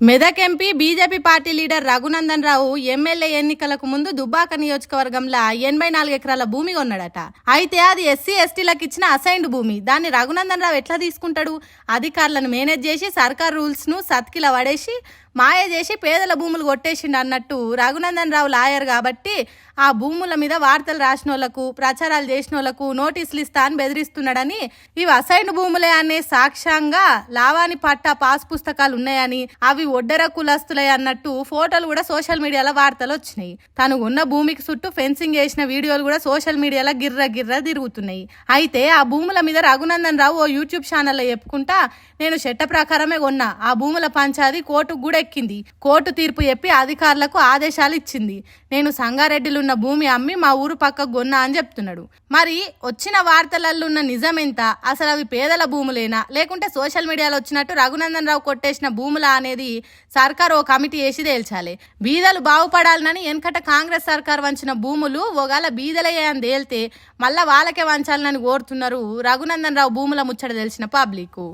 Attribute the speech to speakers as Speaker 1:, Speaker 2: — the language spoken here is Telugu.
Speaker 1: Medak MP BJP party leader Raghunandan Rao MLA ఎన్నికలకు ముందు దుబ్బాక నియోజకవర్గంలో 84 ఎకరాల భూమి కొన్నాడట. అయితే అది ఎస్సీ ఎస్టీలకు ఇచ్చిన అసైన్డ్ భూమి. దాన్ని రఘునందన్ రావు ఎట్లా తీసుకుంటాడు? అధికారులను మేనేజ్ చేసి సర్కార్ రూల్స్ ను సత్కిల పడేసి మాయ చేసి పేదల భూములు కొట్టేసిండు అన్నట్టు రఘునందన్ రావు లాయర్ కాబట్టి ఆ భూముల మీద వార్తలు రాసిన వాళ్ళకు ప్రచారాలు చేసిన వాళ్ళకు నోటీసులు ఇస్తా అని బెదిరిస్తున్నాడని, ఇవి అసైన్ భూములే అనే సాక్ష్యంగా లావాని పట్టా పాస్ పుస్తకాలు ఉన్నాయని, అవి ఒడ్డెర కులస్తులే అన్నట్టు ఫోటోలు కూడా సోషల్ మీడియాలో వార్తలు వచ్చినాయి. తను ఉన్న భూమికి చుట్టూ ఫెన్సింగ్ చేసిన వీడియోలు కూడా సోషల్ మీడియాలో గిర్ర తిరుగుతున్నాయి. అయితే ఆ భూముల మీద రఘునందన్ రావు ఓ యూట్యూబ్ ఛానల్లో చెప్పుకుంటా, నేను చట్ట ప్రకారమే కొన్నా, ఆ భూముల పంచాది కోర్టుకు కూడా ఎక్కింది, కోర్టు తీర్పు చెప్పి అధికారులకు ఆదేశాలు ఇచ్చింది, నేను సంగారెడ్డిలో ఉన్న భూమి అమ్మి మా ఊరు పక్కకు కొన్నా అని చెప్తున్నాడు. మరి వచ్చిన వార్తలలో ఉన్న నిజం ఎంత? అసలు అవి పేదల భూములేనా లేకుంటే సోషల్ మీడియాలో వచ్చినట్టు రఘునందన్ రావు కొట్టేసిన భూములా అనేది సర్కార్ ఓ కమిటీ వేసి తేల్చాలి. బీదలు బాగుపడాలని వెనకట కాంగ్రెస్ సర్కార్ వంచిన భూములు ఒకవేళ బీదలయ్యే అని తేలితే మళ్ళా వాళ్ళకే వంచాలని కోరుతున్నారు రఘునందన్ రావు భూముల ముచ్చట తెలిసిన పబ్లిక్.